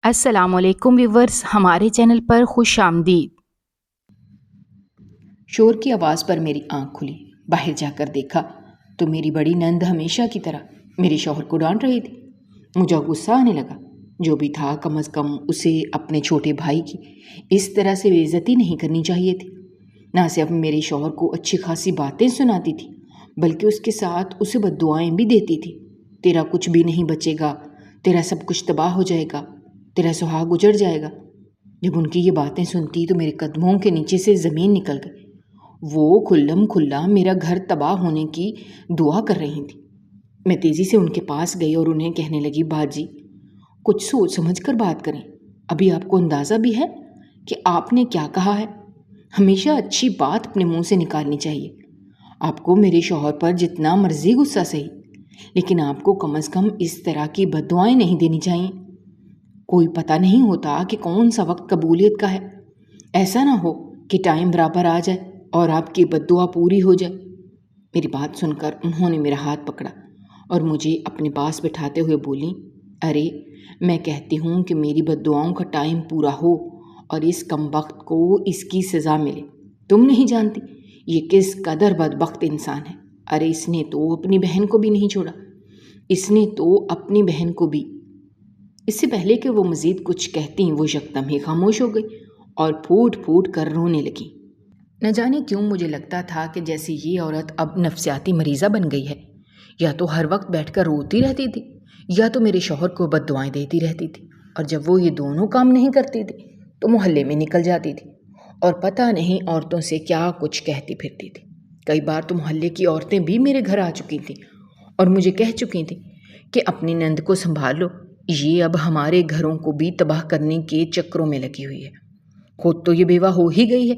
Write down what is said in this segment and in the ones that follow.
السلام علیکم ویورز، ہمارے چینل پر خوش آمدید۔ شور کی آواز پر میری آنکھ کھلی۔ باہر جا کر دیکھا تو میری بڑی نند ہمیشہ کی طرح میرے شوہر کو ڈانٹ رہی تھی۔ مجھے غصہ آنے لگا۔ جو بھی تھا کم از کم اسے اپنے چھوٹے بھائی کی اس طرح سے بے عزتی نہیں کرنی چاہیے تھی۔ نہ صرف میرے شوہر کو اچھی خاصی باتیں سناتی تھی بلکہ اس کے ساتھ اسے بد دعائیں بھی دیتی تھی۔ تیرا کچھ بھی نہیں بچے گا، تیرا سب کچھ تباہ ہو جائے گا، تیرا سہاگ اجڑ جائے گا۔ جب ان کی یہ باتیں سنتی تو میرے قدموں کے نیچے سے زمین نکل گئی۔ وہ کھلم کھلا میرا گھر تباہ ہونے کی دعا کر رہی تھی۔ میں تیزی سے ان کے پاس گئی اور انہیں کہنے لگی، باجی کچھ سوچ سمجھ کر بات کریں۔ ابھی آپ کو اندازہ بھی ہے کہ آپ نے کیا کہا ہے؟ ہمیشہ اچھی بات اپنے منہ سے نکالنی چاہیے۔ آپ کو میرے شوہر پر جتنا مرضی غصہ سہی، لیکن آپ کو کم از کم اس طرح کی بد دعائیں نہیں دینی چاہیے۔ کوئی پتہ نہیں ہوتا کہ کون سا وقت قبولیت کا ہے۔ ایسا نہ ہو کہ ٹائم برابر آ جائے اور آپ کی بد دعا پوری ہو جائے۔ میری بات سن کر انہوں نے میرا ہاتھ پکڑا اور مجھے اپنے پاس بٹھاتے ہوئے بولیں، ارے میں کہتی ہوں کہ میری بد دعاؤں کا ٹائم پورا ہو اور اس کم وقت کو اس کی سزا ملے۔ تم نہیں جانتی یہ کس قدر بدبخت انسان ہے۔ ارے اس نے تو اپنی بہن کو بھی نہیں چھوڑا، اس نے تو اپنی بہن کو بھی۔ اس سے پہلے کہ وہ مزید کچھ کہتیں وہ یکدم ہی خاموش ہو گئی اور پھوٹ پھوٹ کر رونے لگی۔ نہ جانے کیوں مجھے لگتا تھا کہ جیسے یہ عورت اب نفسیاتی مریضہ بن گئی ہے۔ یا تو ہر وقت بیٹھ کر روتی رہتی تھی یا تو میرے شوہر کو بد دعائیں دیتی رہتی تھی، اور جب وہ یہ دونوں کام نہیں کرتی تھی تو محلے میں نکل جاتی تھی اور پتہ نہیں عورتوں سے کیا کچھ کہتی پھرتی تھی۔ کئی بار تو محلے کی عورتیں بھی میرے گھر آ چکی تھیں اور مجھے کہہ چکی تھیں کہ اپنی نند کو سنبھال لو، یہ اب ہمارے گھروں کو بھی تباہ کرنے کے چکروں میں لگی ہوئی ہے۔ خود تو یہ بیوہ ہو ہی گئی ہے،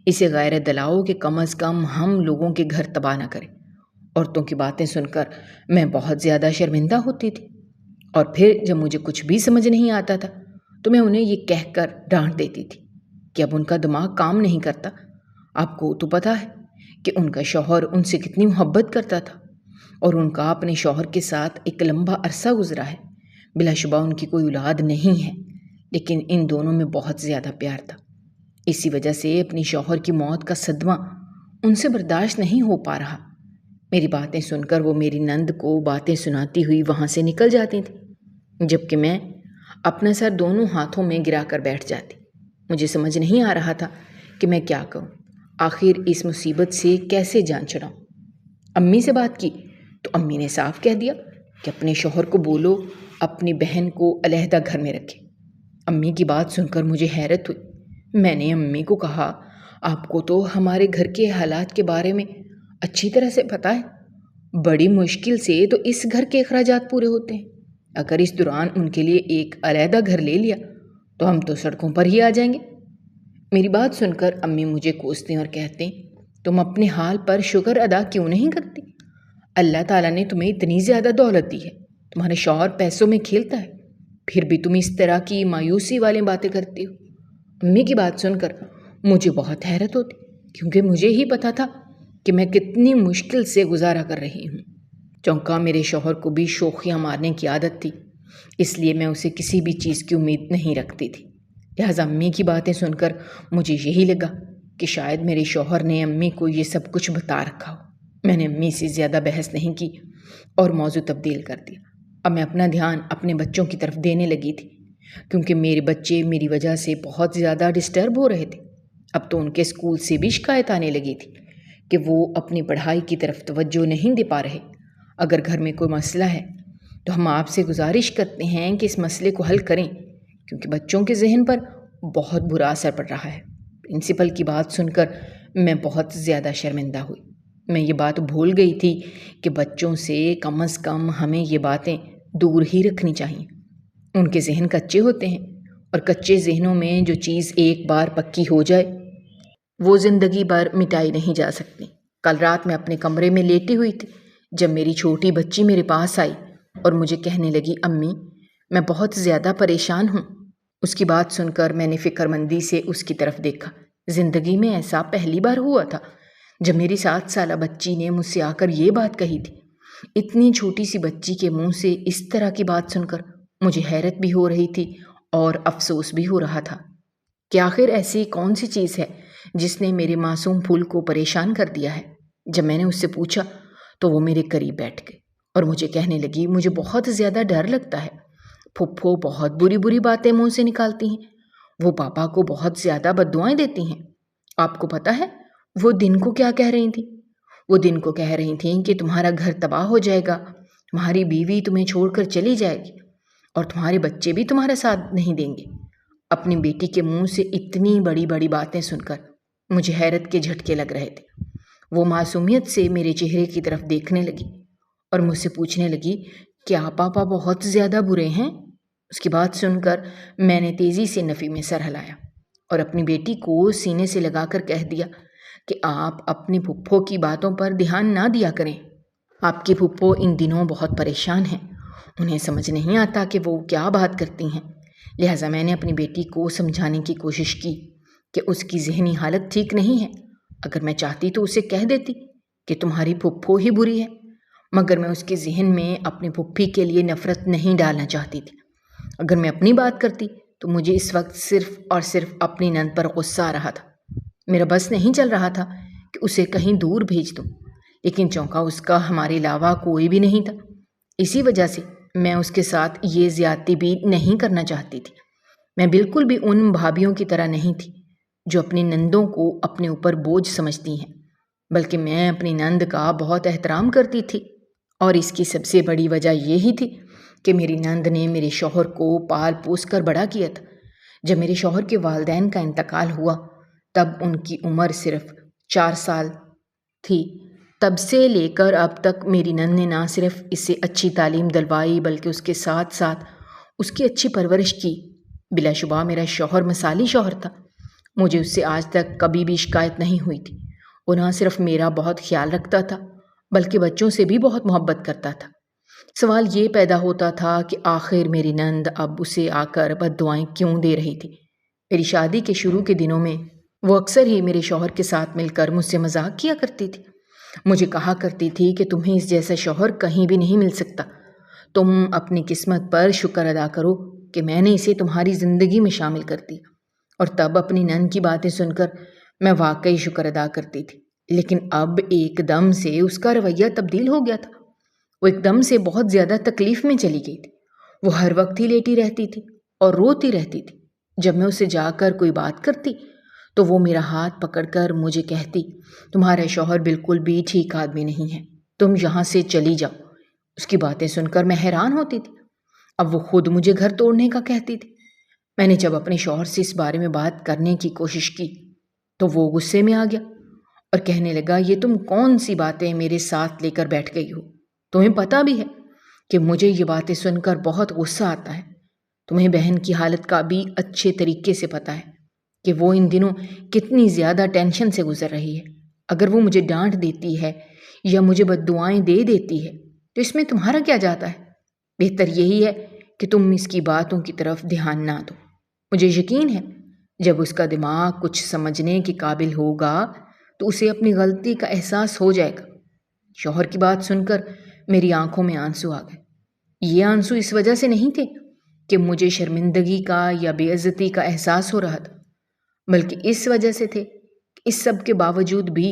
اسے غیرت دلاؤ کہ کم از کم ہم لوگوں کے گھر تباہ نہ کرے۔ عورتوں کی باتیں سن کر میں بہت زیادہ شرمندہ ہوتی تھی، اور پھر جب مجھے کچھ بھی سمجھ نہیں آتا تھا تو میں انہیں یہ کہہ کر ڈانٹ دیتی تھی کہ اب ان کا دماغ کام نہیں کرتا۔ آپ کو تو پتہ ہے کہ ان کا شوہر ان سے کتنی محبت کرتا تھا، اور ان کا اپنے شوہر کے ساتھ ایک لمبا عرصہ گزرا ہے۔ بلا شبہ ان کی کوئی اولاد نہیں ہے، لیکن ان دونوں میں بہت زیادہ پیار تھا۔ اسی وجہ سے اپنی شوہر کی موت کا صدمہ ان سے برداشت نہیں ہو پا رہا۔ میری باتیں سن کر وہ میری نند کو باتیں سناتی ہوئی وہاں سے نکل جاتی تھی، جبکہ میں اپنا سر دونوں ہاتھوں میں گرا کر بیٹھ جاتی۔ مجھے سمجھ نہیں آ رہا تھا کہ میں کیا کروں، آخر اس مصیبت سے کیسے جان چھڑاؤں۔ امی سے بات کی تو امی نے صاف کہہ دیا کہ اپنے شوہر کو بولو اپنی بہن کو علیحدہ گھر میں رکھے۔ امی کی بات سن کر مجھے حیرت ہوئی۔ میں نے امی کو کہا، آپ کو تو ہمارے گھر کے حالات کے بارے میں اچھی طرح سے پتہ ہے، بڑی مشکل سے تو اس گھر کے اخراجات پورے ہوتے ہیں۔ اگر اس دوران ان کے لیے ایک علیحدہ گھر لے لیا تو ہم تو سڑکوں پر ہی آ جائیں گے۔ میری بات سن کر امی مجھے کوستے اور کہتے، تم اپنے حال پر شکر ادا کیوں نہیں کرتی؟ اللہ تعالیٰ نے تمہیں اتنی زیادہ دولت دی ہے، تمہارے شوہر پیسوں میں کھیلتا ہے، پھر بھی تم اس طرح کی مایوسی والی باتیں کرتی ہو۔ امی کی بات سن کر مجھے بہت حیرت ہوتی، کیونکہ مجھے ہی پتا تھا کہ میں کتنی مشکل سے گزارا کر رہی ہوں۔ چونکہ میرے شوہر کو بھی شوخیاں مارنے کی عادت تھی، اس لیے میں اسے کسی بھی چیز کی امید نہیں رکھتی تھی۔ لہٰذا امی کی باتیں سن کر مجھے یہی لگا کہ شاید میرے شوہر نے امی کو یہ سب کچھ بتا رکھا ہو۔ میں نے امی سے زیادہ بحث نہیں کی اور موضوع تبدیل کر دیا۔ اب میں اپنا دھیان اپنے بچوں کی طرف دینے لگی تھی، کیونکہ میرے بچے میری وجہ سے بہت زیادہ ڈسٹرب ہو رہے تھے۔ اب تو ان کے اسکول سے بھی شکایت آنے لگی تھی کہ وہ اپنی پڑھائی کی طرف توجہ نہیں دے پا رہے۔ اگر گھر میں کوئی مسئلہ ہے تو ہم آپ سے گزارش کرتے ہیں کہ اس مسئلے کو حل کریں، کیونکہ بچوں کے ذہن پر بہت برا اثر پڑ رہا ہے۔ پرنسپل کی بات سن کر میں بہت زیادہ شرمندہ ہوئی۔ میں یہ بات بھول گئی تھی کہ بچوں سے کم از کم ہمیں یہ باتیں دور ہی رکھنی چاہیے۔ ان کے ذہن کچے ہوتے ہیں، اور کچے ذہنوں میں جو چیز ایک بار پکی ہو جائے وہ زندگی بھر مٹائی نہیں جا سکتی۔ کل رات میں اپنے کمرے میں لیٹی ہوئی تھی جب میری چھوٹی بچی میرے پاس آئی اور مجھے کہنے لگی، امی میں بہت زیادہ پریشان ہوں۔ اس کی بات سن کر میں نے فکر مندی سے اس کی طرف دیکھا۔ زندگی میں ایسا پہلی بار ہوا تھا جب میری 7 سالہ بچی نے مجھ سے آ کر یہ بات کہی تھی۔ اتنی چھوٹی سی بچی کے منہ سے اس طرح کی بات سن کر مجھے حیرت بھی ہو رہی تھی اور افسوس بھی ہو رہا تھا کہ آخر ایسی کون سی چیز ہے جس نے میرے معصوم پھول کو پریشان کر دیا ہے۔ جب میں نے اس سے پوچھا تو وہ میرے قریب بیٹھ گئی اور مجھے کہنے لگی، مجھے بہت زیادہ ڈر لگتا ہے، پھپھو بہت بری بری باتیں منہ سے نکالتی ہیں، وہ پاپا کو بہت زیادہ بددعائیں دیتی ہیں۔ آپ کو پتہ ہے وہ دن کو کیا کہہ رہی تھیں؟ وہ دن کو کہہ رہی تھیں کہ تمہارا گھر تباہ ہو جائے گا، تمہاری بیوی تمہیں چھوڑ کر چلی جائے گی اور تمہارے بچے بھی تمہارا ساتھ نہیں دیں گے۔ اپنی بیٹی کے منہ سے اتنی بڑی بڑی باتیں سن کر مجھے حیرت کے جھٹکے لگ رہے تھے۔ وہ معصومیت سے میرے چہرے کی طرف دیکھنے لگی اور مجھ سے پوچھنے لگی، کیا پاپا بہت زیادہ برے ہیں؟ اس کی بات سن کر میں نے تیزی سے نفی میں سر ہلایا اور اپنی بیٹی کو سینے سے لگا کر کہہ دیا کہ آپ اپنی پھپھو کی باتوں پر دھیان نہ دیا کریں۔ آپ کی پھپھو ان دنوں بہت پریشان ہیں، انہیں سمجھ نہیں آتا کہ وہ کیا بات کرتی ہیں۔ لہٰذا میں نے اپنی بیٹی کو سمجھانے کی کوشش کی کہ اس کی ذہنی حالت ٹھیک نہیں ہے۔ اگر میں چاہتی تو اسے کہہ دیتی کہ تمہاری پھپھو ہی بری ہے، مگر میں اس کے ذہن میں اپنی پھپھی کے لیے نفرت نہیں ڈالنا چاہتی تھی۔ اگر میں اپنی بات کرتی تو مجھے اس وقت صرف اور صرف اپنی نند پر غصہ آ رہا تھا۔ میرا بس نہیں چل رہا تھا کہ اسے کہیں دور بھیج دوں، لیکن چونکا اس کا ہمارے علاوہ کوئی بھی نہیں تھا۔ اسی وجہ سے میں اس کے ساتھ یہ زیادتی بھی نہیں کرنا چاہتی تھی۔ میں بالکل بھی ان بھابھیوں کی طرح نہیں تھی جو اپنی نندوں کو اپنے اوپر بوجھ سمجھتی ہیں، بلکہ میں اپنی نند کا بہت احترام کرتی تھی، اور اس کی سب سے بڑی وجہ یہی تھی کہ میری نند نے میرے شوہر کو پال پوس کر بڑا کیا تھا۔ جب میرے شوہر کے والدین کا انتقال ہوا تب ان کی عمر صرف 4 سال تھی۔ تب سے لے کر اب تک میری نند نے نہ صرف اسے اچھی تعلیم دلوائی بلکہ اس کے ساتھ ساتھ اس کی اچھی پرورش کی۔ بلا شبہ میرا شوہر مثالی شوہر تھا، مجھے اس سے آج تک کبھی بھی شکایت نہیں ہوئی تھی۔ وہ نہ صرف میرا بہت خیال رکھتا تھا بلکہ بچوں سے بھی بہت محبت کرتا تھا۔ سوال یہ پیدا ہوتا تھا کہ آخر میری نند اب اسے آ کر بددعائیں کیوں دے رہی تھی۔ میری شادی کے شروع کے دنوں میں وہ اکثر ہی میرے شوہر کے ساتھ مل کر مجھ سے مذاق کیا کرتی تھی۔ مجھے کہا کرتی تھی کہ تمہیں اس جیسا شوہر کہیں بھی نہیں مل سکتا، تم اپنی قسمت پر شکر ادا کرو کہ میں نے اسے تمہاری زندگی میں شامل کر دیا۔ اور تب اپنی نند کی باتیں سن کر میں واقعی شکر ادا کرتی تھی، لیکن اب ایک دم سے اس کا رویہ تبدیل ہو گیا تھا۔ وہ ایک دم سے بہت زیادہ تکلیف میں چلی گئی تھی۔ وہ ہر وقت ہی لیٹی رہتی تھی اور روتی رہتی تھی۔ جب میں اسے جا کر کوئی بات کرتی تو وہ میرا ہاتھ پکڑ کر مجھے کہتی، تمہارا شوہر بالکل بھی ٹھیک آدمی نہیں ہے، تم یہاں سے چلی جاؤ۔ اس کی باتیں سن کر میں حیران ہوتی تھی۔ اب وہ خود مجھے گھر توڑنے کا کہتی تھی۔ میں نے جب اپنے شوہر سے اس بارے میں بات کرنے کی کوشش کی تو وہ غصے میں آ گیا اور کہنے لگا، یہ تم کون سی باتیں میرے ساتھ لے کر بیٹھ گئی ہو؟ تمہیں پتہ بھی ہے کہ مجھے یہ باتیں سن کر بہت غصہ آتا ہے۔ تمہیں بہن کی حالت کا بھی اچھے طریقے سے پتہ ہے کہ وہ ان دنوں کتنی زیادہ ٹینشن سے گزر رہی ہے۔ اگر وہ مجھے ڈانٹ دیتی ہے یا مجھے بددعائیں دے دیتی ہے تو اس میں تمہارا کیا جاتا ہے؟ بہتر یہی ہے کہ تم اس کی باتوں کی طرف دھیان نہ دو۔ مجھے یقین ہے جب اس کا دماغ کچھ سمجھنے کے قابل ہوگا تو اسے اپنی غلطی کا احساس ہو جائے گا۔ شوہر کی بات سن کر میری آنکھوں میں آنسو آ گئے۔ یہ آنسو اس وجہ سے نہیں تھے کہ مجھے شرمندگی کا یا بے عزتی کا احساس ہو رہا تھا، بلکہ اس وجہ سے تھے کہ اس سب کے باوجود بھی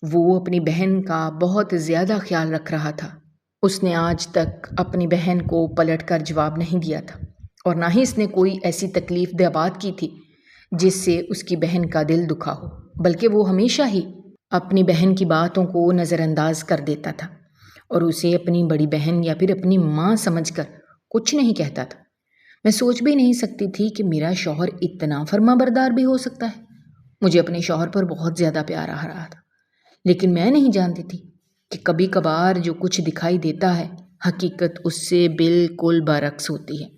وہ اپنی بہن کا بہت زیادہ خیال رکھ رہا تھا۔ اس نے آج تک اپنی بہن کو پلٹ کر جواب نہیں دیا تھا، اور نہ ہی اس نے کوئی ایسی تکلیف دہ بات کی تھی جس سے اس کی بہن کا دل دکھا ہو، بلکہ وہ ہمیشہ ہی اپنی بہن کی باتوں کو نظر انداز کر دیتا تھا اور اسے اپنی بڑی بہن یا پھر اپنی ماں سمجھ کر کچھ نہیں کہتا تھا۔ میں سوچ بھی نہیں سکتی تھی کہ میرا شوہر اتنا فرما بردار بھی ہو سکتا ہے۔ مجھے اپنے شوہر پر بہت زیادہ پیار آ رہا تھا، لیکن میں نہیں جانتی تھی کہ کبھی کبھار جو کچھ دکھائی دیتا ہے حقیقت اس سے بالکل برعکس ہوتی ہے۔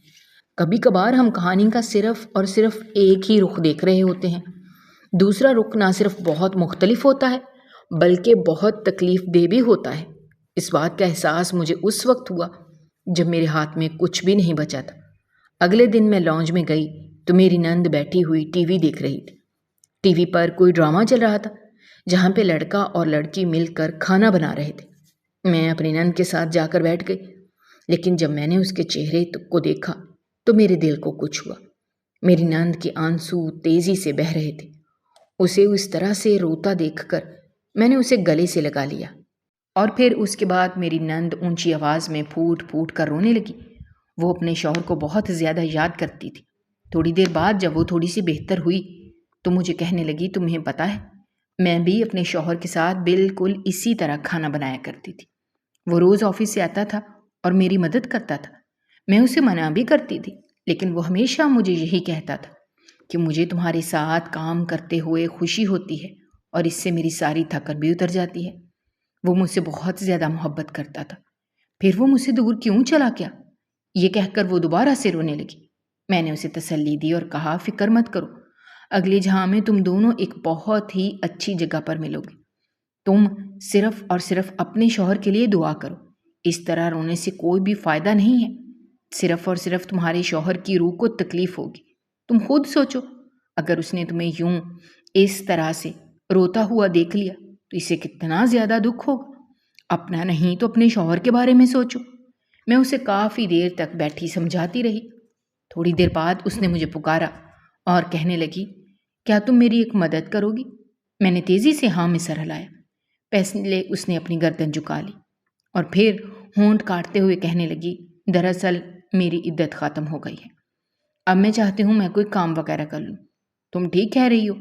کبھی کبھار ہم کہانی کا صرف اور صرف ایک ہی رخ دیکھ رہے ہوتے ہیں، دوسرا رخ نہ صرف بہت مختلف ہوتا ہے بلکہ بہت تکلیف دہ بھی ہوتا ہے۔ اس بات کا احساس مجھے اس وقت ہوا جب میرے ہاتھ میں کچھ بھی نہیں بچا تھا۔ اگلے دن میں لاؤنج میں گئی تو میری نند بیٹھی ہوئی ٹی وی دیکھ رہی تھی۔ ٹی وی پر کوئی ڈرامہ چل رہا تھا جہاں پہ لڑکا اور لڑکی مل کر کھانا بنا رہے تھے۔ میں اپنی نند کے ساتھ جا کر بیٹھ گئی، لیکن جب میں نے اس کے چہرے کو دیکھا تو میرے دل کو کچھ ہوا۔ میری نند کے آنسو تیزی سے بہہ رہے تھے۔ اسے اس طرح سے روتا دیکھ کر میں نے اسے گلے سے لگا لیا، اور پھر اس کے بعد میری نند اونچی آواز میں پھوٹ پھوٹ کر رونے لگی۔ وہ اپنے شوہر کو بہت زیادہ یاد کرتی تھی۔ تھوڑی دیر بعد جب وہ تھوڑی سی بہتر ہوئی تو مجھے کہنے لگی، تمہیں پتہ ہے میں بھی اپنے شوہر کے ساتھ بالکل اسی طرح کھانا بنایا کرتی تھی۔ وہ روز آفس سے آتا تھا اور میری مدد کرتا تھا۔ میں اسے منع بھی کرتی تھی، لیکن وہ ہمیشہ مجھے یہی کہتا تھا کہ مجھے تمہارے ساتھ کام کرتے ہوئے خوشی ہوتی ہے اور اس سے میری ساری تھکن بھی اتر جاتی ہے۔ وہ مجھ سے بہت زیادہ محبت کرتا تھا، پھر وہ مجھ سے دور کیوں چلا گیا؟ یہ کہہ کر وہ دوبارہ سے رونے لگی۔ میں نے اسے تسلی دی اور کہا، فکر مت کرو، اگلے جہاں میں تم دونوں ایک بہت ہی اچھی جگہ پر ملو گے۔ تم صرف اور صرف اپنے شوہر کے لیے دعا کرو۔ اس طرح رونے سے کوئی بھی فائدہ نہیں ہے، صرف اور صرف تمہارے شوہر کی روح کو تکلیف ہوگی۔ تم خود سوچو، اگر اس نے تمہیں یوں اس طرح سے روتا ہوا دیکھ لیا تو اسے کتنا زیادہ دکھ ہوگا۔ اپنا نہیں تو اپنے شوہر کے بارے میں سوچو۔ میں اسے کافی دیر تک بیٹھی سمجھاتی رہی۔ تھوڑی دیر بعد اس نے مجھے پکارا اور کہنے لگی، کیا تم میری ایک مدد کرو گی؟ میں نے تیزی سے ہاں میں سر ہلایا۔ پہلے اس نے اپنی گردن جھکا لی اور پھر ہونٹ کاٹتے ہوئے کہنے لگی، دراصل میری عدت ختم ہو گئی ہے، اب میں چاہتی ہوں میں کوئی کام وغیرہ کر لوں۔ تم ٹھیک کہہ رہی ہو،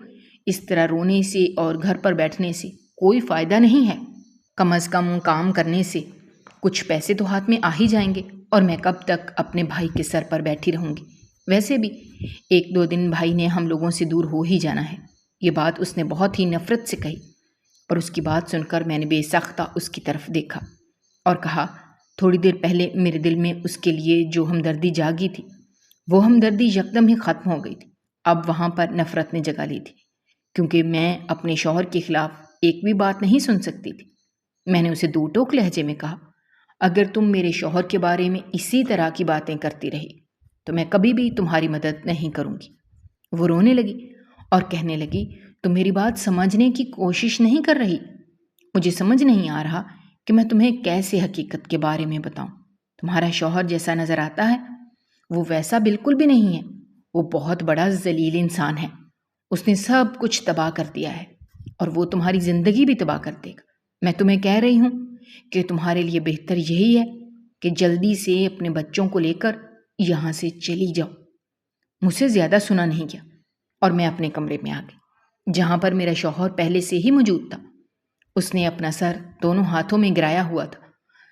اس طرح رونے سے اور گھر پر بیٹھنے سے کوئی فائدہ نہیں ہے۔ کم از کم کام کرنے سے کچھ پیسے تو ہاتھ میں آ ہی جائیں گے، اور میں کب تک اپنے بھائی کے سر پر بیٹھی رہوں گی؟ ویسے بھی 1-2 دن بھائی نے ہم لوگوں سے دور ہو ہی جانا ہے۔ یہ بات اس نے بہت ہی نفرت سے کہی، اور اس کی بات سن کر میں نے بے سختہ اس کی طرف دیکھا اور کہا، تھوڑی دیر پہلے میرے دل میں اس کے لیے جو ہمدردی جاگی تھی وہ ہمدردی یکدم ہی ختم ہو گئی تھی۔ اب وہاں پر نفرت نے جگہ لی تھی، کیونکہ میں اپنے شوہر کے خلاف ایک بھی بات نہیں سن سکتی تھی۔ میں نے اسے دو ٹوک لہجے میں کہا، اگر تم میرے شوہر کے بارے میں اسی طرح کی باتیں کرتی رہی تو میں کبھی بھی تمہاری مدد نہیں کروں گی۔ وہ رونے لگی اور کہنے لگی، تم میری بات سمجھنے کی کوشش نہیں کر رہی۔ مجھے سمجھ نہیں آ رہا کہ میں تمہیں کیسے حقیقت کے بارے میں بتاؤں۔ تمہارا شوہر جیسا نظر آتا ہے وہ ویسا بالکل بھی نہیں ہے۔ وہ بہت بڑا ذلیل انسان ہے۔ اس نے سب کچھ تباہ کر دیا ہے، اور وہ تمہاری زندگی بھی تباہ کر دے گا۔ میں تمہیں کہہ رہی ہوں کہ تمہارے لیے بہتر یہی ہے کہ جلدی سے اپنے بچوں کو لے کر یہاں سے چلی جاؤ۔ مجھ سے زیادہ سنا نہیں گیا اور میں اپنے کمرے میں آ گئی، جہاں پر میرا شوہر پہلے سے ہی موجود تھا۔ اس نے اپنا سر دونوں ہاتھوں میں گرایا ہوا تھا۔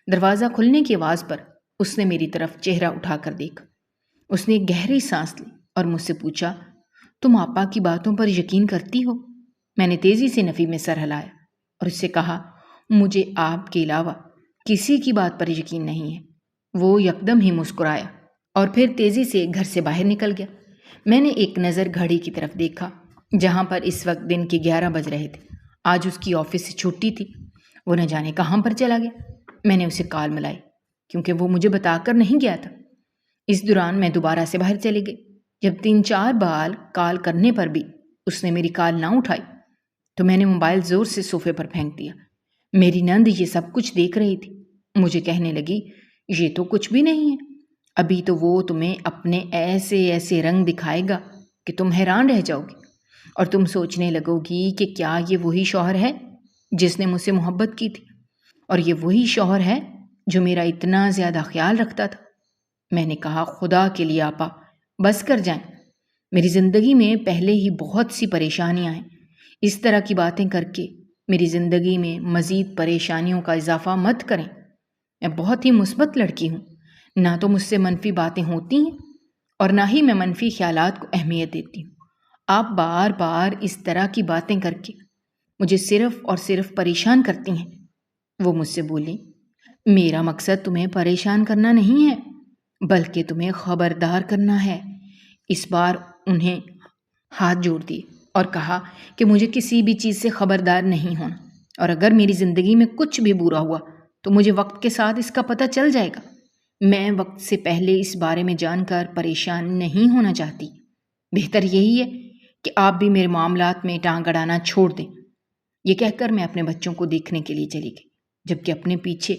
دروازہ کھلنے کی آواز پر اس نے میری طرف چہرہ اٹھا کر دیکھا۔ اس نے ایک گہری سانس لی اور مجھ سے پوچھا، تم آپا کی باتوں پر یقین کرتی ہو؟ میں نے تیزی سے نفی میں سر ہلایا اور اس سے کہا، مجھے آپ کے علاوہ کسی کی بات پر یقین نہیں ہے۔ وہ یکدم ہی مسکرایا اور پھر تیزی سے گھر سے باہر نکل گیا۔ میں نے ایک نظر گھڑی کی طرف دیکھا، جہاں پر اس وقت دن کے 11 بج رہے تھے۔ آج اس کی آفس سے چھٹی تھی۔ وہ نہ جانے کہاں پر چلا گیا۔ میں نے اسے کال ملائی، کیونکہ وہ مجھے بتا کر نہیں گیا تھا۔ اس دوران میں دوبارہ سے باہر چلی گئی۔ جب 3-4 بار کال کرنے پر بھی اس نے میری کال نہ اٹھائی تو میں نے موبائل زور سے صوفے پر پھینک دیا۔ میری نند یہ سب کچھ دیکھ رہی تھی۔ مجھے کہنے لگی، یہ تو کچھ بھی نہیں ہے، ابھی تو وہ تمہیں اپنے ایسے ایسے رنگ دکھائے گا کہ تم حیران رہ جاؤ گی، اور تم سوچنے لگو گی کہ کیا یہ وہی شوہر ہے جس نے مجھ سے محبت کی تھی، اور یہ وہی شوہر ہے جو میرا اتنا زیادہ خیال رکھتا تھا۔ میں نے کہا، خدا کے لیے آپا بس کر جائیں، میری زندگی میں پہلے ہی بہت سی پریشانیاں ہیں، اس طرح کی باتیں کر کے میری زندگی میں مزید پریشانیوں کا اضافہ مت کریں۔ میں بہت ہی مثبت لڑکی ہوں، نہ تو مجھ سے منفی باتیں ہوتی ہیں اور نہ ہی میں منفی خیالات کو اہمیت دیتی ہوں۔ آپ بار بار اس طرح کی باتیں کر کے مجھے صرف اور صرف پریشان کرتی ہیں۔ وہ مجھ سے بولی، میرا مقصد تمہیں پریشان کرنا نہیں ہے بلکہ تمہیں خبردار کرنا ہے۔ اس بار انہیں ہاتھ جوڑ دیے اور کہا کہ مجھے کسی بھی چیز سے خبردار نہیں ہونا، اور اگر میری زندگی میں کچھ بھی برا ہوا تو مجھے وقت کے ساتھ اس کا پتہ چل جائے گا۔ میں وقت سے پہلے اس بارے میں جان کر پریشان نہیں ہونا چاہتی۔ بہتر یہی ہے کہ آپ بھی میرے معاملات میں ٹانگ اڑانا چھوڑ دیں۔ یہ کہہ کر میں اپنے بچوں کو دیکھنے کے لیے چلی گئی، جبکہ اپنے پیچھے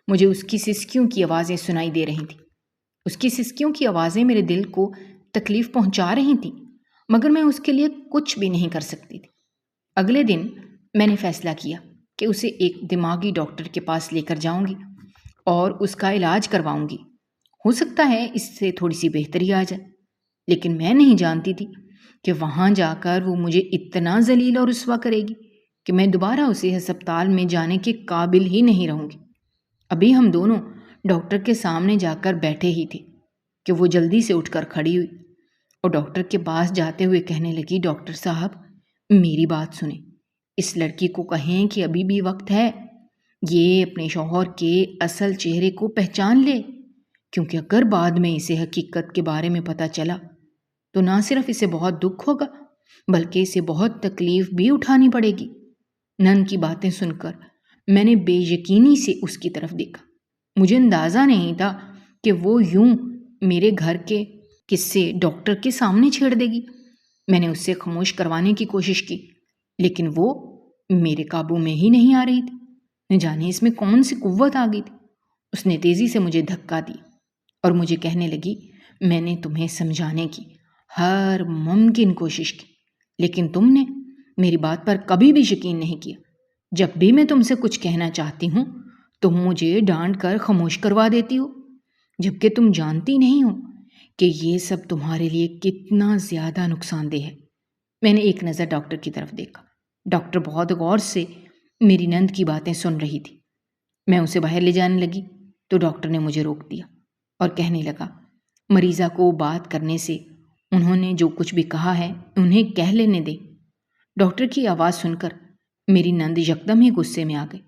مجھے اس کی سسکیوں کی آوازیں سنائی دے رہی تھیں۔ اس کی سسکیوں کی آوازیں میرے دل کو تکلیف پہنچا رہی تھیں، مگر میں اس کے لیے کچھ بھی نہیں کر سکتی تھی۔ اگلے دن میں نے فیصلہ کیا کہ اسے ایک دماغی ڈاکٹر کے پاس لے کر جاؤں گی اور اس کا علاج کرواؤں گی۔ ہو سکتا ہے اس سے تھوڑی سی بہتری آ جائے، لیکن میں نہیں جانتی تھی کہ وہاں جا کر وہ مجھے اتنا ذلیل اور رسوا کرے گی کہ میں دوبارہ اسے ہسپتال میں جانے کے قابل ہی نہیں رہوں گی۔ ابھی ہم دونوں ڈاکٹر کے سامنے جا کر بیٹھے ہی تھے کہ وہ جلدی سے اٹھ کر کھڑی ہوئی اور ڈاکٹر کے پاس جاتے ہوئے کہنے لگی، ڈاکٹر صاحب میری بات سنیں، اس لڑکی کو کہیں کہ ابھی بھی وقت ہے، یہ اپنے شوہر کے اصل چہرے کو پہچان لے، کیونکہ اگر بعد میں اسے حقیقت کے بارے میں پتہ چلا تو نہ صرف اسے بہت دکھ ہوگا بلکہ اسے بہت تکلیف بھی اٹھانی پڑے گی۔ نند کی باتیں سن کر میں نے بے یقینی سے اس کی طرف دیکھا۔ مجھے اندازہ نہیں تھا کہ وہ یوں میرے گھر کے قصے ڈاکٹر کے سامنے چھیڑ دے گی۔ میں نے اس سے خاموش کروانے کی کوشش کی، لیکن وہ میرے قابو میں ہی نہیں آ رہی تھی۔ نہ جانے اس میں کون سی قوت آ گئی تھی۔ اس نے تیزی سے مجھے دھکا دی اور مجھے کہنے لگی، میں نے تمہیں سمجھانے کی ہر ممکن کوشش کی، لیکن تم نے میری بات پر کبھی بھی یقین نہیں کیا۔ جب بھی میں تم سے کچھ کہنا چاہتی ہوں تم مجھے ڈانٹ کر خاموش کروا دیتی ہو، جبکہ تم جانتی نہیں ہو کہ یہ سب تمہارے لیے کتنا زیادہ نقصان دہ ہے۔ میں نے ایک نظر ڈاکٹر کی طرف دیکھا۔ ڈاکٹر بہت غور سے میری نند کی باتیں سن رہی تھی۔ میں اسے باہر لے جانے لگی تو ڈاکٹر نے مجھے روک دیا اور کہنے لگا، مریضہ کو بات کرنے سے انہوں نے جو کچھ بھی کہا ہے انہیں کہہ لینے دیں۔ ڈاکٹر کی آواز سن کر میری نند یکدم ہی غصے میں آ گئی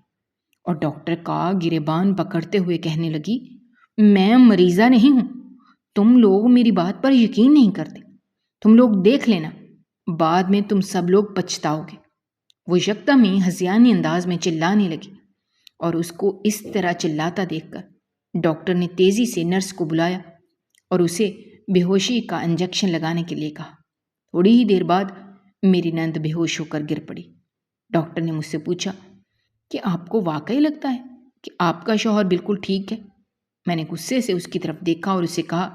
اور ڈاکٹر کا گریبان پکڑتے ہوئے کہنے لگی، میں مریضہ نہیں ہوں، تم لوگ میری بات پر یقین نہیں کرتے، تم لوگ دیکھ لینا، بعد میں تم سب لوگ پچھتاؤ گے۔ وہ یکدم ہی ہذیانی انداز میں چلانے لگی اور اس کو اس طرح چلاتا دیکھ کر ڈاکٹر نے تیزی سے نرس کو بلایا اور اسے بے ہوشی کا انجیکشن لگانے کے لیے کہا۔ تھوڑی ہی دیر بعد میری نند بے ہوش ہو کر گر پڑی۔ ڈاکٹر نے مجھ سے پوچھا کہ آپ کو واقعی لگتا ہے کہ آپ کا شوہر بالکل ٹھیک ہے؟ میں نے غصے سے اس کی طرف دیکھا اور اسے کہا،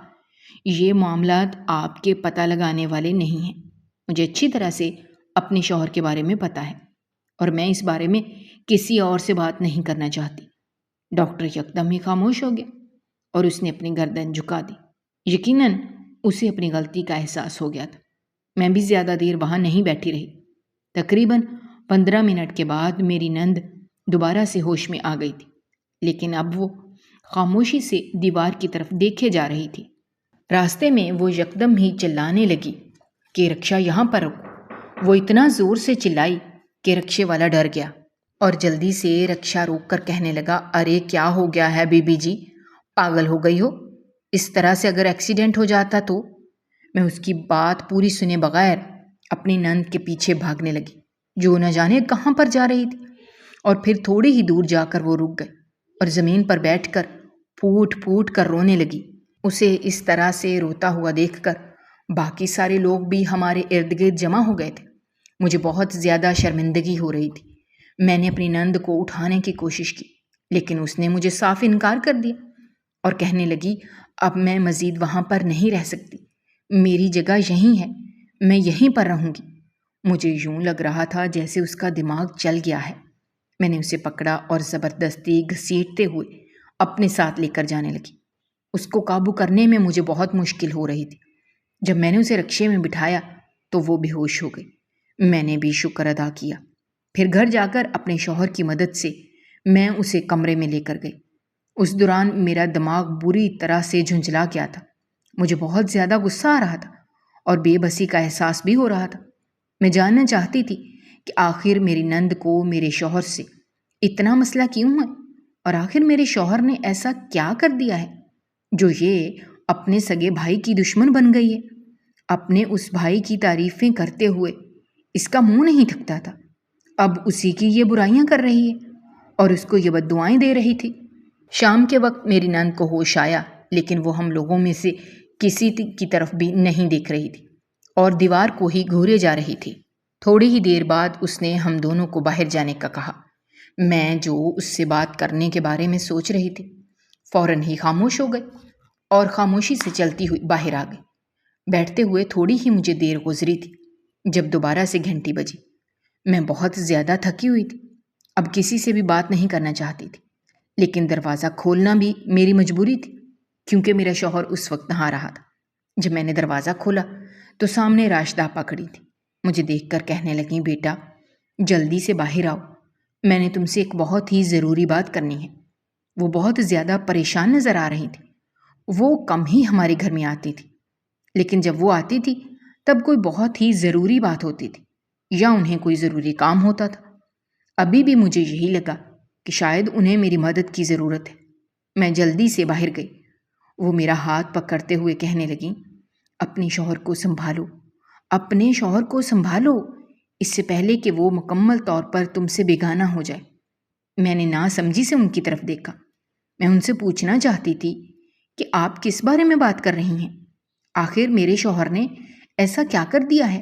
یہ معاملات آپ کے پتہ لگانے والے نہیں ہیں، مجھے اچھی طرح سے اپنے شوہر کے بارے میں پتہ ہے اور میں اس بارے میں کسی اور سے بات نہیں کرنا چاہتی۔ ڈاکٹر یکدم ہی خاموش ہو گیا اور اس نے اپنی گردن جھکا دی۔ یقیناً اسے اپنی غلطی کا احساس ہو گیا تھا۔ میں بھی زیادہ دیر وہاں نہیں بیٹھی رہی۔ تقریباً 15 منٹ کے بعد میری نند دوبارہ سے ہوش میں آ گئی تھی، لیکن اب وہ خاموشی سے دیوار کی طرف دیکھے جا رہی تھی۔ راستے میں وہ یکدم ہی چلانے لگی کہ رکشا یہاں پر روکو۔ وہ اتنا زور سے چلائی کہ رکشے والا ڈر گیا اور جلدی سے رکشا روک کر کہنے لگا، ارے کیا ہو گیا ہے بی بی جی، پاگل ہو گئی ہو؟ اس طرح سے اگر ایکسیڈنٹ ہو جاتا تو؟ میں اس کی بات پوری سنے بغیر اپنی نند کے پیچھے بھاگنے لگی جو نہ جانے کہاں پر جا رہی تھی، اور پھر تھوڑی ہی دور جا کر وہ رک گئی اور زمین پر بیٹھ کر پھوٹ پھوٹ کر رونے لگی۔ اسے اس طرح سے روتا ہوا دیکھ کر باقی سارے لوگ بھی ہمارے ارد گرد جمع ہو گئے تھے۔ مجھے بہت زیادہ شرمندگی ہو رہی تھی۔ میں نے اپنی نند کو اٹھانے کی کوشش کی، لیکن اس نے مجھے صاف انکار کر دیا اور کہنے لگی، اب میں مزید وہاں پر نہیں رہ سکتی، میری جگہ یہیں ہے، میں یہیں پر رہوں گی۔ مجھے یوں لگ رہا تھا جیسے اس کا دماغ چل گیا ہے۔ میں نے اسے پکڑا اور زبردستی گھسیٹتے ہوئے اپنے ساتھ لے کر جانے لگی۔ اس کو قابو کرنے میں مجھے بہت مشکل ہو رہی تھی۔ جب میں نے اسے رکشے میں بٹھایا تو وہ بے ہوش ہو گئی۔ میں نے بھی شکر ادا کیا۔ پھر گھر جا کر اپنے شوہر کی مدد سے میں اسے کمرے میں لے کر گئی۔ اس دوران میرا دماغ بری طرح سے جھنجھلا گیا تھا۔ مجھے بہت زیادہ غصہ آ رہا تھا اور بے بسی کا احساس بھی ہو رہا تھا۔ میں جاننا چاہتی تھی کہ آخر میری نند کو میرے شوہر سے اتنا مسئلہ کیوں ہے، اور آخر میرے شوہر نے ایسا کیا کر دیا ہے جو یہ اپنے سگے بھائی کی دشمن بن گئی ہے۔ اپنے اس بھائی کی تعریفیں کرتے ہوئے اس کا منہ نہیں تھکتا تھا، اب اسی کی یہ برائیاں کر رہی ہے اور اس کو یہ بد دعائیں دے رہی تھی۔ شام کے وقت میری نند کو ہوش آیا، لیکن وہ ہم لوگوں میں سے کسی کی طرف بھی نہیں دیکھ رہی تھی اور دیوار کو ہی گھورے جا رہی تھی۔ تھوڑی ہی دیر بعد اس نے ہم دونوں کو باہر جانے کا کہا۔ میں جو اس سے بات کرنے کے بارے میں سوچ رہی تھی فوراً ہی خاموش ہو گئی اور خاموشی سے چلتی ہوئی باہر آ گئی۔ بیٹھتے ہوئے تھوڑی ہی مجھے دیر گزری تھی جب دوبارہ سے گھنٹی بجی۔ میں بہت زیادہ تھکی ہوئی تھی، اب کسی سے بھی بات نہیں کرنا چاہتی تھی، لیکن دروازہ کھولنا بھی میری مجبوری تھی کیونکہ میرا شوہر اس وقت نہا رہا تھا۔ جب میں نے دروازہ کھولا تو سامنے راشدہ آپا کھڑی تھی۔ مجھے دیکھ کر کہنے لگیں، بیٹا جلدی سے باہر آؤ، میں نے تم سے ایک بہت ہی ضروری بات کرنی ہے۔ وہ بہت زیادہ پریشان نظر آ رہی تھی۔ وہ کم ہی ہمارے گھر میں آتی تھی، لیکن جب وہ آتی تھی تب کوئی بہت ہی ضروری بات ہوتی تھی یا انہیں کوئی ضروری کام ہوتا تھا۔ ابھی بھی مجھے یہی لگا کہ شاید انہیں میری مدد کی ضرورت ہے۔ میں جلدی سے باہر گئی۔ وہ میرا ہاتھ پکڑتے ہوئے کہنے لگیں، اپنے شوہر کو سنبھالو، اپنے شوہر کو سنبھالو، اس سے پہلے کہ وہ مکمل طور پر تم سے بیگانہ ہو جائے۔ میں نے ناسمجھی سے ان کی طرف دیکھا۔ میں ان سے پوچھنا چاہتی تھی کہ آپ کس بارے میں بات کر رہی ہیں؟ آخر میرے شوہر نے ایسا کیا کر دیا ہے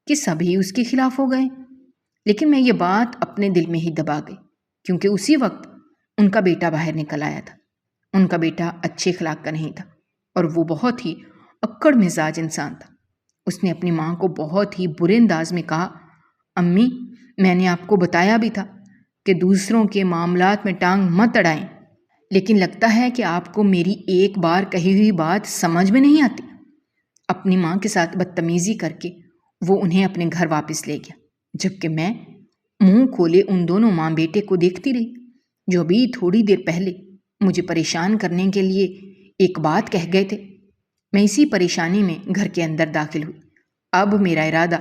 کہ سبھی اس کے خلاف ہو گئے؟ لیکن میں یہ بات اپنے دل میں ہی دبا گئی کیونکہ اسی وقت ان کا بیٹا باہر نکل آیا تھا۔ ان کا بیٹا اچھے اخلاق کا نہیں تھا اور وہ بہت ہی اکڑ مزاج انسان تھا۔ اس نے اپنی ماں کو بہت ہی برے انداز میں کہا، امی میں نے آپ کو بتایا بھی تھا کہ دوسروں کے معاملات میں ٹانگ مت اڑائیں، لیکن لگتا ہے کہ آپ کو میری ایک بار کہی ہوئی بات سمجھ میں نہیں آتی۔ اپنی ماں کے ساتھ بدتمیزی کر کے وہ انہیں اپنے گھر واپس لے گیا، جبکہ میں منہ کھولے ان دونوں ماں بیٹے کو دیکھتی رہی جو ابھی تھوڑی دیر پہلے مجھے پریشان کرنے کے لیے ایک بات کہہ گئے تھے۔ میں اسی پریشانی میں گھر کے اندر داخل ہوئی۔ اب میرا ارادہ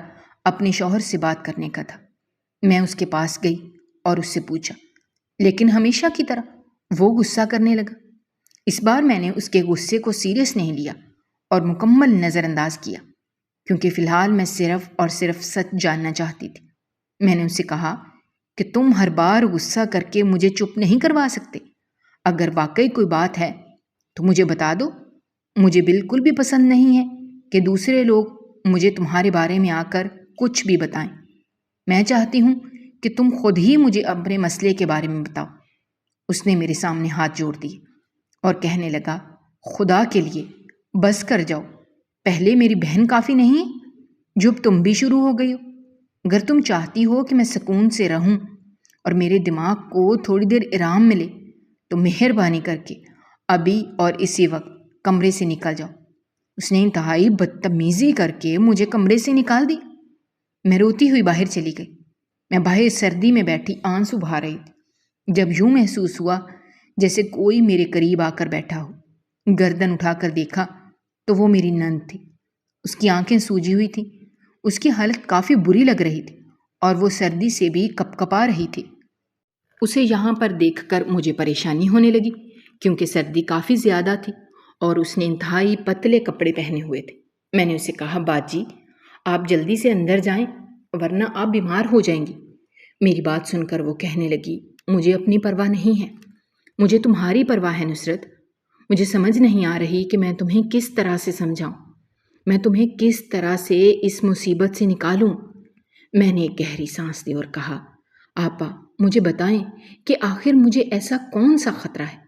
اپنے شوہر سے بات کرنے کا تھا۔ میں اس کے پاس گئی اور اس سے پوچھا، لیکن ہمیشہ کی طرح وہ غصہ کرنے لگا۔ اس بار میں نے اس کے غصے کو سیریس نہیں لیا اور مکمل نظر انداز کیا کیونکہ فی الحال میں صرف اور صرف سچ جاننا چاہتی تھی۔ میں نے اس سے کہا کہ تم ہر بار غصہ کر کے مجھے چپ نہیں کروا سکتے۔ اگر واقعی کوئی بات ہے تو مجھے بتا دو۔ مجھے بالکل بھی پسند نہیں ہے کہ دوسرے لوگ مجھے تمہارے بارے میں آ کر کچھ بھی بتائیں۔ میں چاہتی ہوں کہ تم خود ہی مجھے اپنے مسئلے کے بارے میں بتاؤ۔ اس نے میرے سامنے ہاتھ جوڑ دیے اور کہنے لگا، خدا کے لیے بس کر جاؤ، پہلے میری بہن کافی نہیں جو اب تم بھی شروع ہو گئی ہو۔ اگر تم چاہتی ہو کہ میں سکون سے رہوں اور میرے دماغ کو تھوڑی دیر آرام ملے تو مہربانی کر کے ابھی اور اسی وقت کمرے سے نکل جاؤ۔ اس نے انتہائی بدتمیزی کر کے مجھے کمرے سے نکال دی۔ میں روتی ہوئی باہر چلی گئی۔ میں باہر سردی میں بیٹھی آنسو بہا رہی تھی جب یوں محسوس ہوا جیسے کوئی میرے قریب آ کر بیٹھا ہو۔ گردن اٹھا کر دیکھا تو وہ میری نند تھی۔ اس کی آنکھیں سوجی ہوئی تھیں، اس کی حالت کافی بری لگ رہی تھی اور وہ سردی سے بھی کپکپا رہی تھی۔ اسے یہاں پر دیکھ کر مجھے پریشانی ہونے لگی کیونکہ سردی کافی زیادہ تھی اور اس نے انتہائی پتلے کپڑے پہنے ہوئے تھے۔ میں نے اسے کہا، باجی آپ جلدی سے اندر جائیں ورنہ آپ بیمار ہو جائیں گی۔ میری بات سن کر وہ کہنے لگی، مجھے اپنی پرواہ نہیں ہے، مجھے تمہاری پرواہ ہے نصرت۔ مجھے سمجھ نہیں آ رہی کہ میں تمہیں کس طرح سے سمجھاؤں، میں تمہیں کس طرح سے اس مصیبت سے نکالوں۔ میں نے ایک گہری سانس لی اور کہا، آپا مجھے بتائیں کہ آخر مجھے ایسا کون سا خطرہ ہے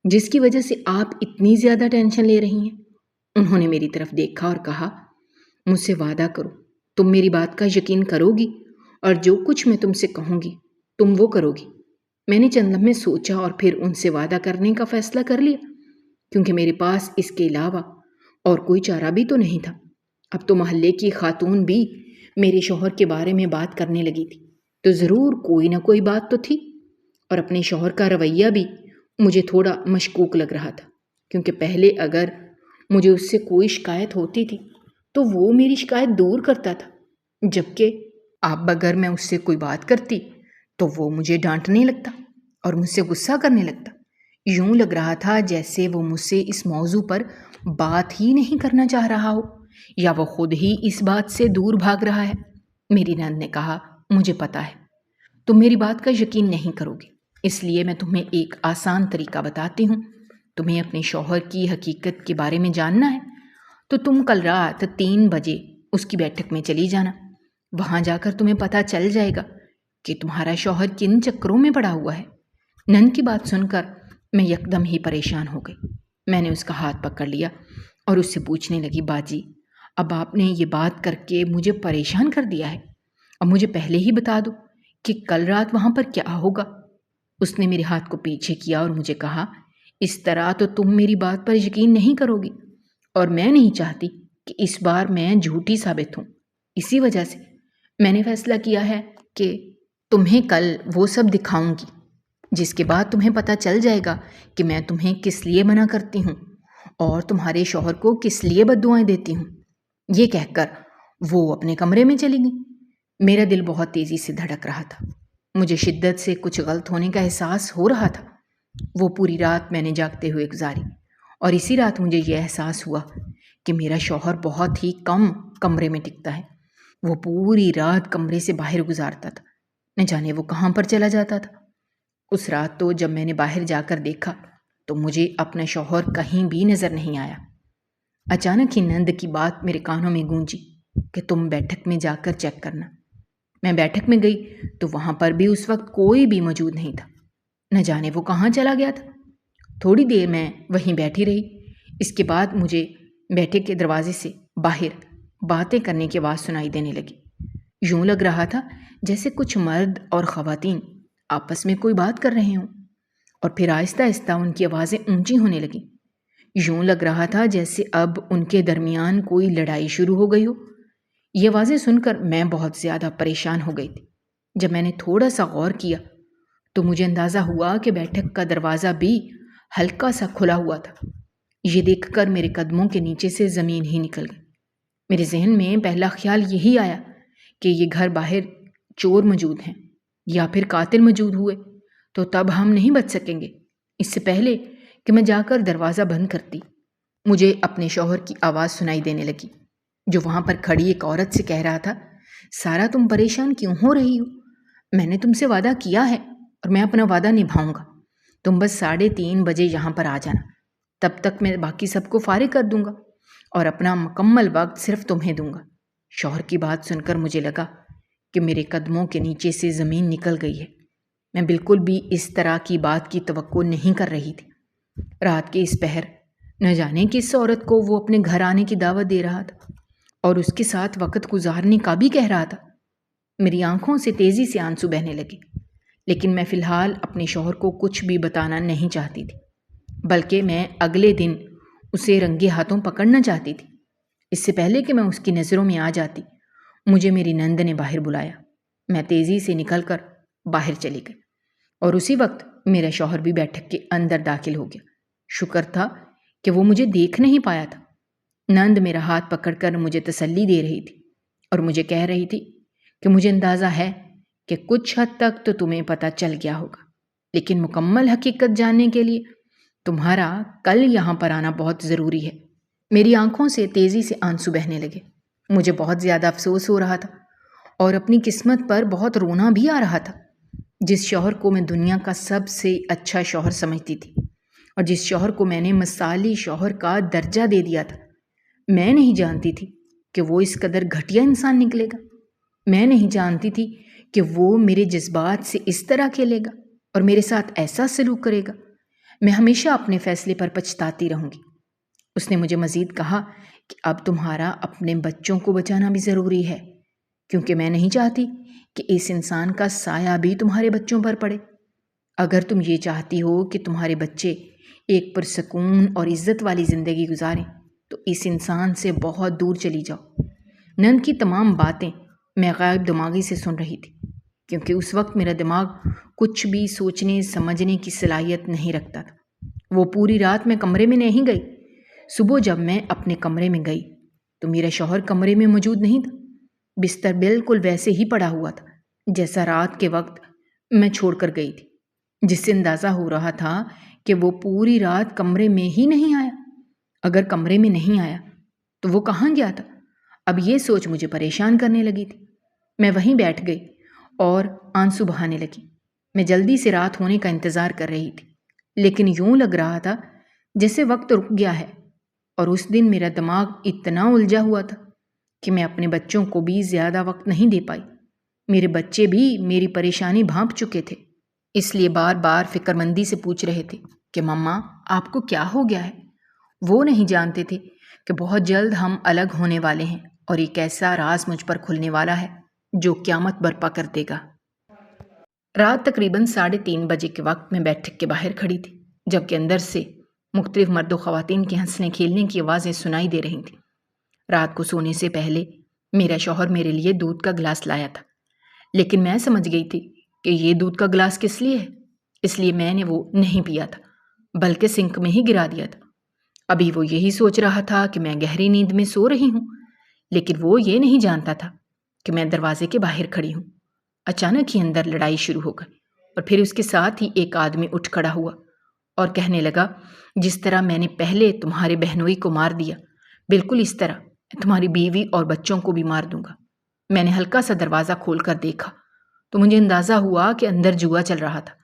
جس کی وجہ سے آپ اتنی زیادہ ٹینشن لے رہی ہیں۔ انہوں نے میری طرف دیکھا اور کہا، مجھ سے وعدہ کرو تم میری بات کا یقین کرو گی اور جو کچھ میں تم سے کہوں گی تم وہ کرو گی۔ میں نے چند لمحے سوچا اور پھر ان سے وعدہ کرنے کا فیصلہ کر لیا کیونکہ میرے پاس اس کے علاوہ اور کوئی چارہ بھی تو نہیں تھا۔ اب تو محلے کی خاتون بھی میرے شوہر کے بارے میں بات کرنے لگی تھی تو ضرور کوئی نہ کوئی بات تو تھی، اور اپنے شوہر کا رویہ بھی مجھے تھوڑا مشکوک لگ رہا تھا کیونکہ پہلے اگر مجھے اس سے کوئی شکایت ہوتی تھی تو وہ میری شکایت دور کرتا تھا، جبکہ اب اگر میں اس سے کوئی بات کرتی تو وہ مجھے ڈانٹنے لگتا اور مجھ سے غصہ کرنے لگتا۔ یوں لگ رہا تھا جیسے وہ مجھ سے اس موضوع پر بات ہی نہیں کرنا چاہ رہا ہو یا وہ خود ہی اس بات سے دور بھاگ رہا ہے۔ میری نند نے کہا، مجھے پتا ہے تم میری بات کا یقین نہیں کرو گے، اس لیے میں تمہیں ایک آسان طریقہ بتاتی ہوں۔ تمہیں اپنے شوہر کی حقیقت کے بارے میں جاننا ہے تو تم کل رات 3 بجے اس کی بیٹھک میں چلی جانا۔ وہاں جا کر تمہیں پتہ چل جائے گا کہ تمہارا شوہر کن چکروں میں پڑا ہوا ہے۔ نند کی بات سن کر میں یکدم ہی پریشان ہو گئی۔ میں نے اس کا ہاتھ پکڑ لیا اور اس سے پوچھنے لگی، باجی اب آپ نے یہ بات کر کے مجھے پریشان کر دیا ہے، اب مجھے پہلے ہی بتا دو کہ کل رات وہاں پر کیا ہوگا۔ اس نے میرے ہاتھ کو پیچھے کیا اور مجھے کہا، اس طرح تو تم میری بات پر یقین نہیں کرو گی، اور میں نہیں چاہتی کہ اس بار میں جھوٹی ثابت ہوں۔ اسی وجہ سے میں نے فیصلہ کیا ہے کہ تمہیں کل وہ سب دکھاؤں گی جس کے بعد تمہیں پتہ چل جائے گا کہ میں تمہیں کس لیے منع کرتی ہوں اور تمہارے شوہر کو کس لیے بددعائیں دیتی ہوں۔ یہ کہہ کر وہ اپنے کمرے میں چلی گئی۔ میرا دل بہت تیزی سے دھڑک رہا تھا، مجھے شدت سے کچھ غلط ہونے کا احساس ہو رہا تھا۔ وہ پوری رات میں نے جاگتے ہوئے گزاری، اور اسی رات مجھے یہ احساس ہوا کہ میرا شوہر بہت ہی کم کمرے میں ٹکتا ہے۔ وہ پوری رات کمرے سے باہر گزارتا تھا، نہ جانے وہ کہاں پر چلا جاتا تھا۔ اس رات تو جب میں نے باہر جا کر دیکھا تو مجھے اپنا شوہر کہیں بھی نظر نہیں آیا۔ اچانک ہی نند کی بات میرے کانوں میں گونجی کہ تم بیٹھک میں جا کر چیک کرنا۔ میں بیٹھک میں گئی تو وہاں پر بھی اس وقت کوئی بھی موجود نہیں تھا، نہ جانے وہ کہاں چلا گیا تھا۔ تھوڑی دیر میں وہیں بیٹھی رہی، اس کے بعد مجھے بیٹھک کے دروازے سے باہر باتیں کرنے کی آواز سنائی دینے لگی۔ یوں لگ رہا تھا جیسے کچھ مرد اور خواتین آپس میں کوئی بات کر رہے ہوں، اور پھر آہستہ آہستہ ان کی آوازیں اونچی ہونے لگیں۔ یوں لگ رہا تھا جیسے اب ان کے درمیان کوئی لڑائی شروع ہو گئی ہو۔ یہ آوازیں سن کر میں بہت زیادہ پریشان ہو گئی تھی۔ جب میں نے تھوڑا سا غور کیا تو مجھے اندازہ ہوا کہ بیٹھک کا دروازہ بھی ہلکا سا کھلا ہوا تھا۔ یہ دیکھ کر میرے قدموں کے نیچے سے زمین ہی نکل گئی۔ میرے ذہن میں پہلا خیال یہی آیا کہ یہ گھر باہر چور موجود ہیں یا پھر قاتل موجود ہوئے تو تب ہم نہیں بچ سکیں گے۔ اس سے پہلے کہ میں جا کر دروازہ بند کرتی، مجھے اپنے شوہر کی آواز سنائی دینے لگی، جو وہاں پر کھڑی ایک عورت سے کہہ رہا تھا، سارا تم پریشان کیوں ہو رہی ہو؟ میں نے تم سے وعدہ کیا ہے اور میں اپنا وعدہ نبھاؤں گا۔ تم بس 3:30 بجے یہاں پر آ جانا، تب تک میں باقی سب کو فارغ کر دوں گا اور اپنا مکمل وقت صرف تمہیں دوں گا۔ شوہر کی بات سن کر مجھے لگا کہ میرے قدموں کے نیچے سے زمین نکل گئی ہے۔ میں بالکل بھی اس طرح کی بات کی توقع نہیں کر رہی تھی۔ رات کے اس پہر نہ جانے کس عورت کو وہ اپنے گھر آنے کی دعوت دے رہا تھا اور اس کے ساتھ وقت گزارنے کا بھی کہہ رہا تھا۔ میری آنکھوں سے تیزی سے آنسو بہنے لگے، لیکن میں فی الحال اپنے شوہر کو کچھ بھی بتانا نہیں چاہتی تھی، بلکہ میں اگلے دن اسے رنگے ہاتھوں پکڑنا چاہتی تھی۔ اس سے پہلے کہ میں اس کی نظروں میں آ جاتی، مجھے میری نند نے باہر بلایا۔ میں تیزی سے نکل کر باہر چلی گئی اور اسی وقت میرا شوہر بھی بیٹھک کے اندر داخل ہو گیا۔ شکر تھا کہ وہ مجھے دیکھ نہیں پایا تھا۔ نند میرا ہاتھ پکڑ کر مجھے تسلی دے رہی تھی اور مجھے کہہ رہی تھی کہ مجھے اندازہ ہے کہ کچھ حد تک تو تمہیں پتہ چل گیا ہوگا، لیکن مکمل حقیقت جاننے کے لیے تمہارا کل یہاں پر آنا بہت ضروری ہے۔ میری آنکھوں سے تیزی سے آنسو بہنے لگے۔ مجھے بہت زیادہ افسوس ہو رہا تھا اور اپنی قسمت پر بہت رونا بھی آ رہا تھا۔ جس شوہر کو میں دنیا کا سب سے اچھا شوہر سمجھتی تھی اور جس شوہر کو میں نے مثالی شوہر کا درجہ دے دیا تھا، میں نہیں جانتی تھی کہ وہ اس قدر گھٹیا انسان نکلے گا۔ میں نہیں جانتی تھی کہ وہ میرے جذبات سے اس طرح کھیلے گا اور میرے ساتھ ایسا سلوک کرے گا۔ میں ہمیشہ اپنے فیصلے پر پچھتاتی رہوں گی۔ اس نے مجھے مزید کہا کہ اب تمہارا اپنے بچوں کو بچانا بھی ضروری ہے، کیونکہ میں نہیں چاہتی کہ اس انسان کا سایہ بھی تمہارے بچوں پر پڑے۔ اگر تم یہ چاہتی ہو کہ تمہارے بچے ایک پرسکون اور عزت والی زندگی گزاریں تو اس انسان سے بہت دور چلی جاؤ۔ نند کی تمام باتیں میں غائب دماغی سے سن رہی تھی، کیونکہ اس وقت میرا دماغ کچھ بھی سوچنے سمجھنے کی صلاحیت نہیں رکھتا تھا۔ وہ پوری رات میں کمرے میں نہیں گئی۔ صبح جب میں اپنے کمرے میں گئی تو میرا شوہر کمرے میں موجود نہیں تھا۔ بستر بالکل ویسے ہی پڑا ہوا تھا جیسا رات کے وقت میں چھوڑ کر گئی تھی، جس سے اندازہ ہو رہا تھا کہ وہ پوری رات کمرے میں ہی نہیں آیا۔ اگر کمرے میں نہیں آیا تو وہ کہاں گیا تھا؟ اب یہ سوچ مجھے پریشان کرنے لگی تھی۔ میں وہیں بیٹھ گئی اور آنسو بہانے لگی۔ میں جلدی سے رات ہونے کا انتظار کر رہی تھی، لیکن یوں لگ رہا تھا جیسے وقت رک گیا ہے، اور اس دن میرا دماغ اتنا الجھا ہوا تھا کہ میں اپنے بچوں کو بھی زیادہ وقت نہیں دے پائی۔ میرے بچے بھی میری پریشانی بھانپ چکے تھے، اس لیے بار بار فکر مندی سے پوچھ رہے تھے کہ مما آپ کو کیا ہو گیا ہے؟ وہ نہیں جانتے تھے کہ بہت جلد ہم الگ ہونے والے ہیں اور ایک ایسا راز مجھ پر کھلنے والا ہے جو قیامت برپا کر دے گا۔ رات تقریباً 3:30 بجے کے وقت میں بیٹھک کے باہر کھڑی تھی، جبکہ اندر سے مختلف مرد و خواتین کے ہنسنے کھیلنے کی آوازیں سنائی دے رہی تھیں۔ رات کو سونے سے پہلے میرا شوہر میرے لیے دودھ کا گلاس لایا تھا، لیکن میں سمجھ گئی تھی کہ یہ دودھ کا گلاس کس لیے ہے، اس لیے میں نے وہ نہیں پیا تھا بلکہ سنک میں ہی گرا دیا تھا۔ ابھی وہ یہی سوچ رہا تھا کہ میں گہری نیند میں سو رہی ہوں، لیکن وہ یہ نہیں جانتا تھا کہ میں دروازے کے باہر کھڑی ہوں۔ اچانک ہی اندر لڑائی شروع ہو گئی اور پھر اس کے ساتھ ہی ایک آدمی اٹھ کھڑا ہوا اور کہنے لگا، جس طرح میں نے پہلے تمہارے بہنوئی کو مار دیا، بالکل اس طرح تمہاری بیوی اور بچوں کو بھی مار دوں گا۔ میں نے ہلکا سا دروازہ کھول کر دیکھا تو مجھے اندازہ ہوا کہ اندر جوا چل رہا تھا۔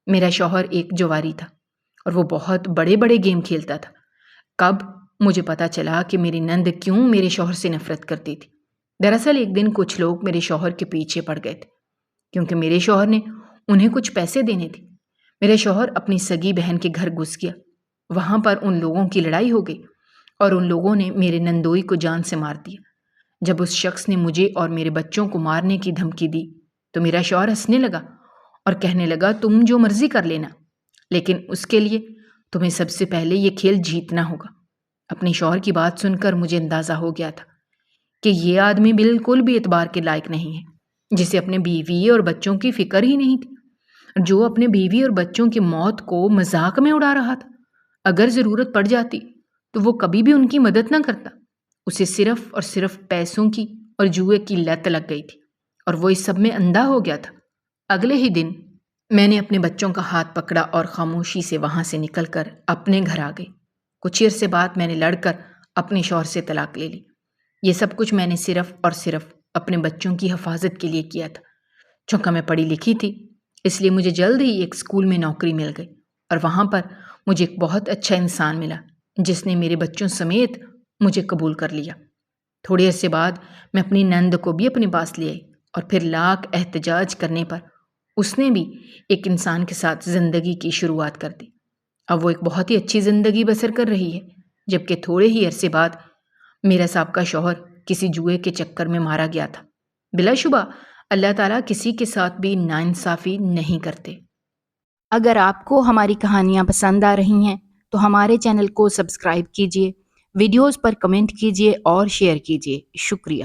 میرا شوہر ایک جواری تھا اور وہ بہت بڑے بڑے گیم کھیلتا تھا۔ کب مجھے پتا چلا کہ میری نند کیوں میرے شوہر سے نفرت کرتی تھی۔ دراصل ایک دن کچھ لوگ میرے شوہر کے پیچھے پڑ گئے تھے کیونکہ میرے شوہر نے انہیں کچھ پیسے دینے تھے۔ میرا شوہر اپنی سگی بہن کے گھر گھس گیا، وہاں پر ان لوگوں کی لڑائی ہو گئی اور ان لوگوں نے میرے نندوئی کو جان سے مار دیا۔ جب اس شخص نے مجھے اور میرے بچوں کو مارنے کی دھمکی دی تو میرا شوہر ہنسنے لگا اور کہنے لگا، تم جو مرضی کر لینا، لیکن اس کے لیے تمہیں سب سے پہلے یہ کھیل جیتنا ہوگا۔ اپنے شوہر کی بات سن کر مجھے اندازہ ہو گیا تھا کہ یہ آدمی بالکل بھی اعتبار کے لائق نہیں ہے، جسے اپنے بیوی اور بچوں کی فکر ہی نہیں تھی، جو اپنے بیوی اور بچوں کی موت کو مذاق میں اڑا رہا تھا۔ اگر ضرورت پڑ جاتی تو وہ کبھی بھی ان کی مدد نہ کرتا۔ اسے صرف اور صرف پیسوں کی اور جوئے کی لت لگ گئی تھی اور وہ اس سب میں اندھا ہو گیا تھا۔ اگلے ہی دن میں نے اپنے بچوں کا ہاتھ پکڑا اور خاموشی سے وہاں سے نکل کر اپنے گھر آ گئی۔ کچھ عرصے بعد میں نے لڑ کر اپنے شوہر سے طلاق لے لی۔ یہ سب کچھ میں نے صرف اور صرف اپنے بچوں کی حفاظت کے لیے کیا تھا۔ چونکہ میں پڑھی لکھی تھی، اس لیے مجھے جلد ہی ایک اسکول میں نوکری مل گئی اور وہاں پر مجھے ایک بہت اچھا انسان ملا جس نے میرے بچوں سمیت مجھے قبول کر لیا۔ تھوڑے عرصے بعد میں اپنی نند کو بھی اپنے پاس لے آئی اور پھر لاکھ احتجاج کرنے پر اس نے بھی ایک انسان کے ساتھ زندگی کی شروعات کر دی۔ اب وہ ایک بہت ہی اچھی زندگی بسر کر رہی ہے، جبکہ تھوڑے ہی عرصے بعد میرا سابقہ شوہر کسی جوئے کے چکر میں مارا گیا تھا۔ بلا شبہ اللہ تعالیٰ کسی کے ساتھ بھی ناانصافی نہیں کرتے۔ اگر آپ کو ہماری کہانیاں پسند آ رہی ہیں تو ہمارے چینل کو سبسکرائب کیجیے، ویڈیوز پر کمنٹ کیجیے اور شیئر کیجیے۔ شکریہ۔